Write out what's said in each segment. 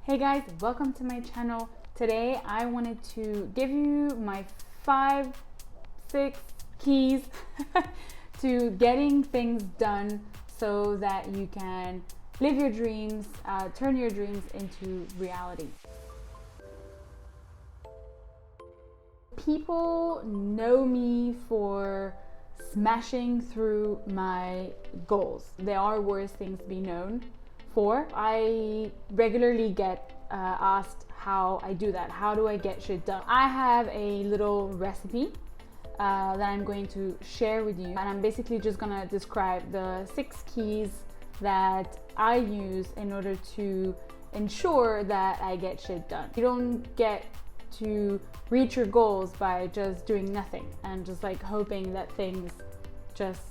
Hey guys, welcome to my channel. Today I wanted to give you my 5-6 keys to getting things done so that you can live your dreams, turn your dreams into reality. People know me for smashing through my goals. There are worse things to be known for. I regularly get asked how I do that. How do I get shit done? I have a little recipe that I'm going to share with you, and I'm basically just gonna describe the 6 keys that I use in order to ensure that I get shit done. You don't get to reach your goals by just doing nothing and just like hoping that things just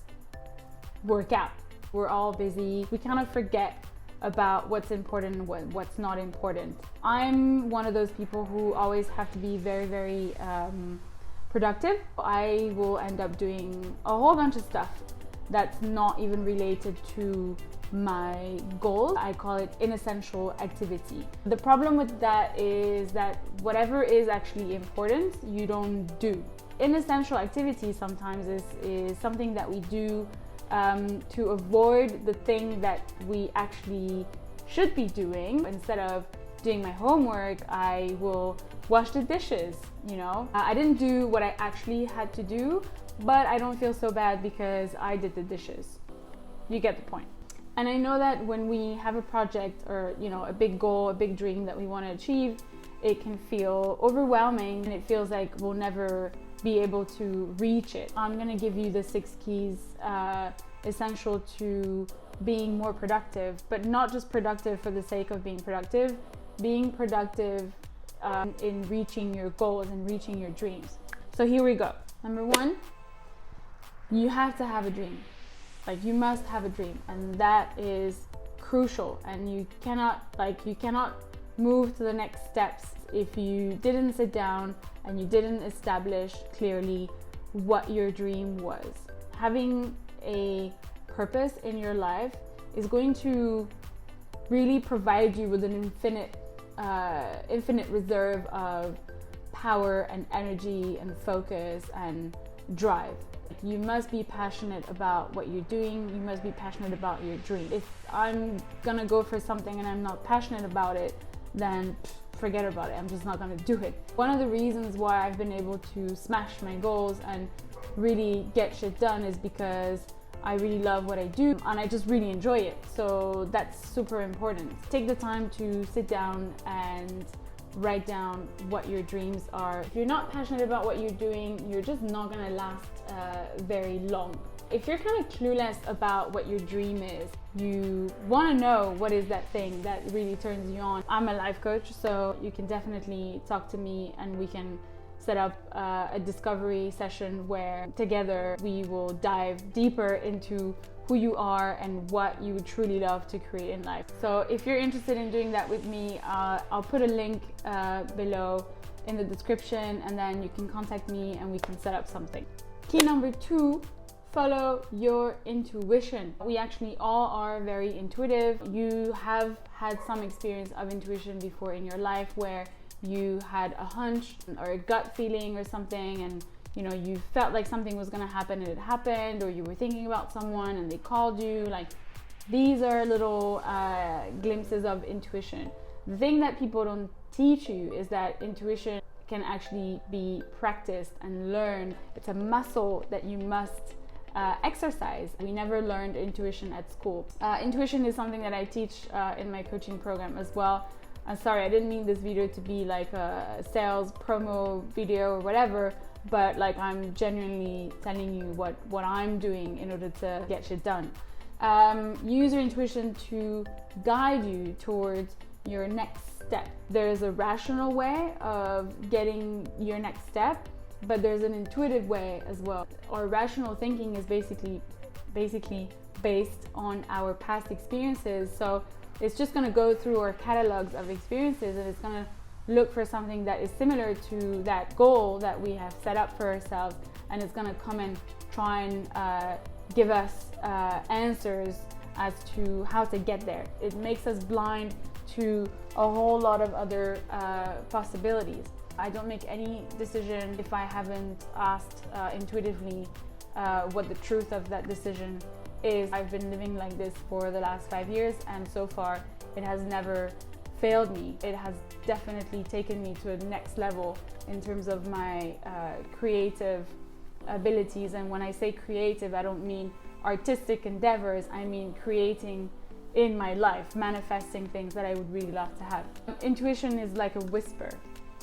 work out. We're all busy. We kind of forget about what's important and what's not important. I'm one of those people who always have to be very productive. I will end up doing a whole bunch of stuff that's not even related to my goal. I call it inessential activity. The problem with that is that whatever is actually important, you don't do. Inessential activity sometimes is something that we do to avoid the thing that we actually should be doing. Instead of doing my homework, I will wash the dishes, you know. I didn't do what I actually had to do, but I don't feel so bad because I did the dishes. You get the point. And I know that when we have a project or, you know, a big goal, a big dream that we want to achieve, it can feel overwhelming and it feels like we'll never be able to reach it. I'm gonna give you the 6 keys essential to being more productive, but not just productive for the sake of being productive in reaching your goals and reaching your dreams. So here we go. Number 1, you have to have a dream. Like, you must have a dream, and that is crucial. And you cannot move to the next steps if you didn't sit down and you didn't establish clearly what your dream was. Having a purpose in your life is going to really provide you with an infinite reserve of power and energy and focus and drive. You must be passionate about what you're doing. You must be passionate about your dream. If I'm gonna go for something and I'm not passionate about it, then forget about it. I'm just not gonna do it. One of the reasons why I've been able to smash my goals and really get shit done is because I really love what I do and I just really enjoy it. So that's super important. Take the time to sit down and write down what your dreams are. If you're not passionate about what you're doing, you're just not gonna last very long. If you're kind of clueless about what your dream is, you want to know what is that thing that really turns you on. I'm a life coach, so you can definitely talk to me and we can set up a discovery session where together we will dive deeper into who you are and what you would truly love to create in life. So if you're interested in doing that with me, I'll put a link below in the description, and then you can contact me and we can set up something. Key number 2, follow your intuition. We actually all are very intuitive. You have had some experience of intuition before in your life where you had a hunch or a gut feeling or something, and you know, you felt like something was gonna happen and it happened, or you were thinking about someone and they called you. Like, these are little glimpses of intuition. The thing that people don't teach you is that intuition can actually be practiced and learned. It's a muscle that you must exercise. We never learned intuition at school. Intuition is something that I teach in my coaching program as well. Sorry, I didn't mean this video to be like a sales promo video or whatever, but like, I'm genuinely telling you what I'm doing in order to get shit done. Use your intuition to guide you towards your next step. There's a rational way of getting your next step, but there's an intuitive way as well. Our rational thinking is basically based on our past experiences. So it's just gonna go through our catalogs of experiences and it's gonna look for something that is similar to that goal that we have set up for ourselves, and it's gonna come and try and give us answers as to how to get there. It makes us blind to a whole lot of other possibilities. I don't make any decision if I haven't asked intuitively what the truth of that decision is. I've been living like this for the last 5 years, and so far it has never failed me. It has definitely taken me to a next level in terms of my creative abilities. And when I say creative, I don't mean artistic endeavors, I mean creating in my life, manifesting things that I would really love to have. Intuition is like a whisper.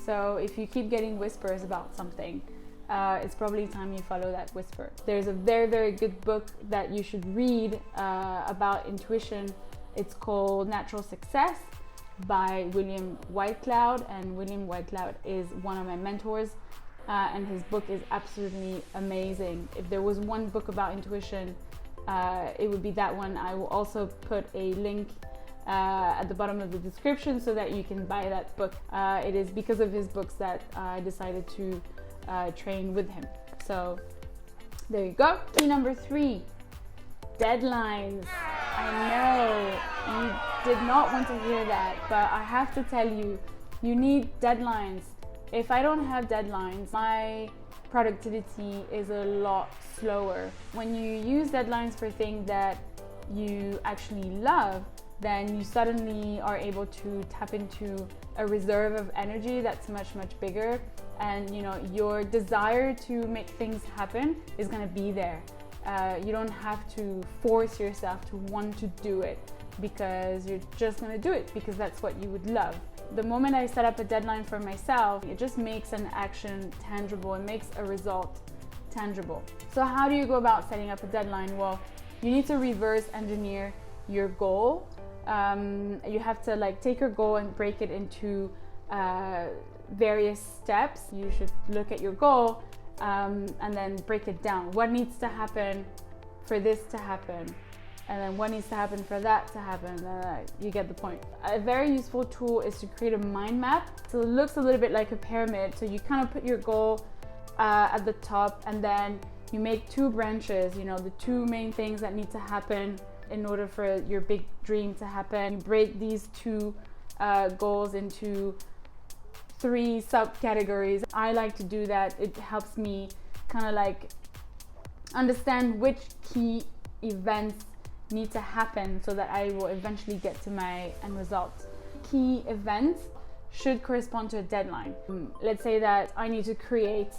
So if you keep getting whispers about something, it's probably time you follow that whisper. There's a very, very good book that you should read about intuition. It's called Natural Success by William Whitecloud, and William Whitecloud is one of my mentors, and his book is absolutely amazing. If there was one book about intuition, it would be that one. I will also put a link at the bottom of the description so that you can buy that book. It is because of his books that I decided to train with him. So there you go. Key number 3, deadlines. I know you did not want to hear that, but I have to tell you, you need deadlines. If I don't have deadlines, my productivity is a lot slower. When you use deadlines for things that you actually love, then you suddenly are able to tap into a reserve of energy that's much, much bigger. And you know, your desire to make things happen is gonna be there. You don't have to force yourself to want to do it, because you're just gonna do it because that's what you would love. The moment I set up a deadline for myself, it just makes an action tangible. It makes a result tangible. So how do you go about setting up a deadline? Well, you need to reverse engineer your goal. You have to take your goal and break it into various steps. You should look at your goal and then break it down. What needs to happen for this to happen? And then what needs to happen for that to happen? You get the point. A very useful tool is to create a mind map. So it looks a little bit like a pyramid. So you kind of put your goal at the top, and then you make 2 branches, you know, the 2 main things that need to happen in order for your big dream to happen. You break these 2 goals into 3 subcategories. I like to do that. It helps me kind of understand which key events need to happen so that I will eventually get to my end result. Key events should correspond to a deadline. Let's say that I need to create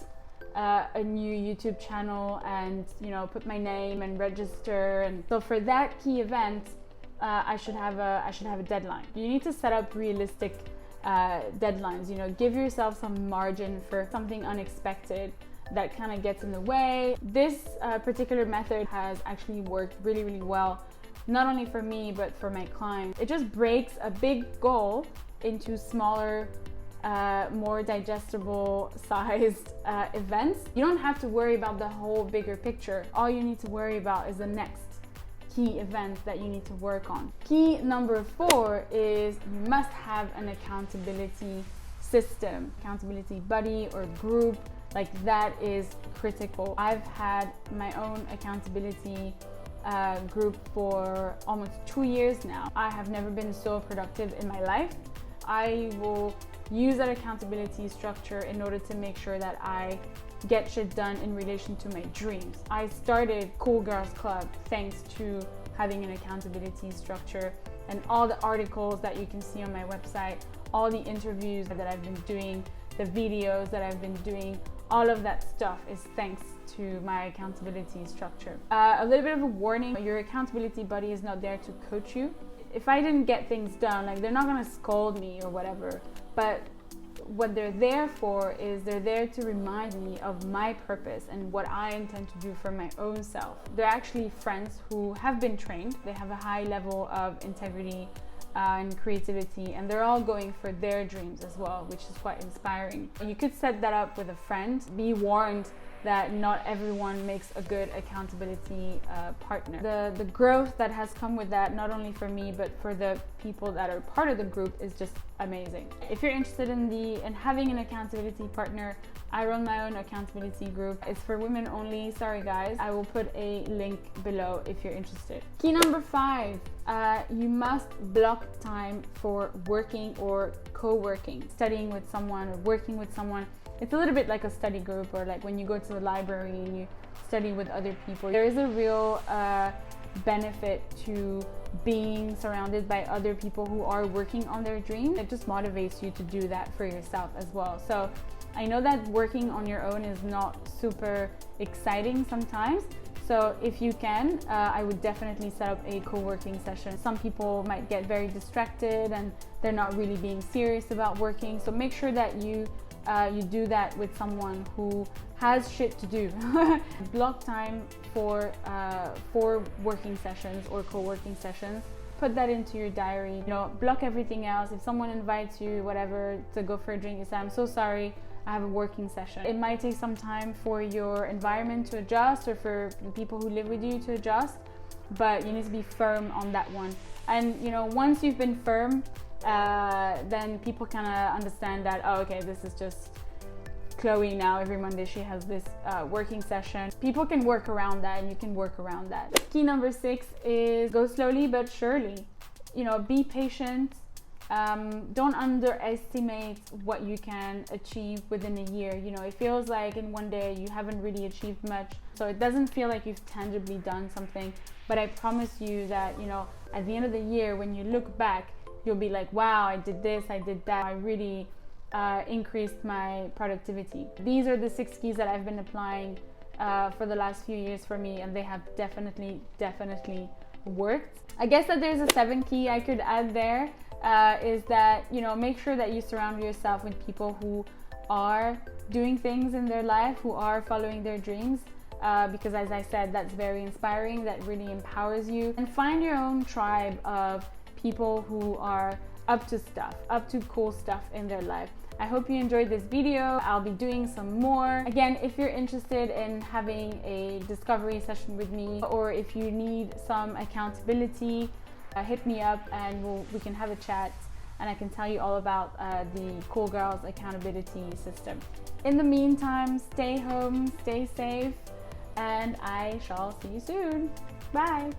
a new YouTube channel and put my name and register, and so for that key event I should have a deadline. You need to set up realistic deadlines. Give yourself some margin for something unexpected that kind of gets in the way. This particular method has actually worked really, really well, not only for me but for my clients. It just breaks a big goal into smaller, more digestible sized events. You don't have to worry about the whole bigger picture. All you need to worry about is the next key event that you need to work on. Key number 4 is you must have an accountability system, accountability buddy or group. That is critical. I've had my own accountability group for almost 2 years now. I have never been so productive in my life. I will use that accountability structure in order to make sure that I get shit done in relation to my dreams. I started Cool Girls Club thanks to having an accountability structure, and all the articles that you can see on my website, all the interviews that I've been doing, the videos that I've been doing, all of that stuff is thanks to my accountability structure. A little bit of a warning, your accountability buddy is not there to coach you. If I didn't get things done, they're not gonna scold me or whatever, but what they're there for is they're there to remind me of my purpose and what I intend to do for my own self. They're actually friends who have been trained. They have a high level of integrity and creativity, and they're all going for their dreams as well, which is quite inspiring. You could set that up with a friend. Be warned that not everyone makes a good accountability partner. The growth that has come with that, not only for me but for the people that are part of the group, is just amazing. If you're interested in having an accountability partner, I run my own accountability group. It's for women only. Sorry guys. I will put a link below if you're interested. Key number 5, you must block time for working or co-working, studying with someone or working with someone. It's a little bit like a study group, or like when you go to the library and you study with other people. There is a real benefit to being surrounded by other people who are working on their dream. It just motivates you to do that for yourself as well. So I know that working on your own is not super exciting sometimes. So if you can, I would definitely set up a co-working session. Some people might get very distracted and they're not really being serious about working. So make sure that you do that with someone who has shit to do. Block time for working sessions or co-working sessions. Put that into your diary. You know, block everything else. If someone invites you, whatever, to go for a drink, you say, I'm so sorry, I have a working session. It might take some time for your environment to adjust, or for the people who live with you to adjust, but you need to be firm on that one. And you know, once you've been firm, then people kind of understand that, oh, okay, this is just Chloe now. Every Monday she has this working session. People can work around that, and you can work around that. Key number 6 is go slowly but surely. You know, be patient. Don't underestimate what you can achieve within a year. You know, it feels like in one day you haven't really achieved much, so it doesn't feel like you've tangibly done something. But I promise you that, you know, at the end of the year, when you look back, you'll be like, wow, I did this, I did that. I really increased my productivity. These are the 6 keys that I've been applying for the last few years for me, and they have definitely worked. I guess that there's a 7th key I could add there. Is that, you know, make sure that you surround yourself with people who are doing things in their life, who are following their dreams, because as I said, that's very inspiring, that really empowers you. And find your own tribe of people who are up to cool stuff in their life. I hope you enjoyed this video. I'll be doing some more. Again, if you're interested in having a discovery session with me, or if you need some accountability, hit me up and we can have a chat, and I can tell you all about the Cool Girls accountability system. In the meantime, stay home, stay safe, and I shall see you soon. Bye.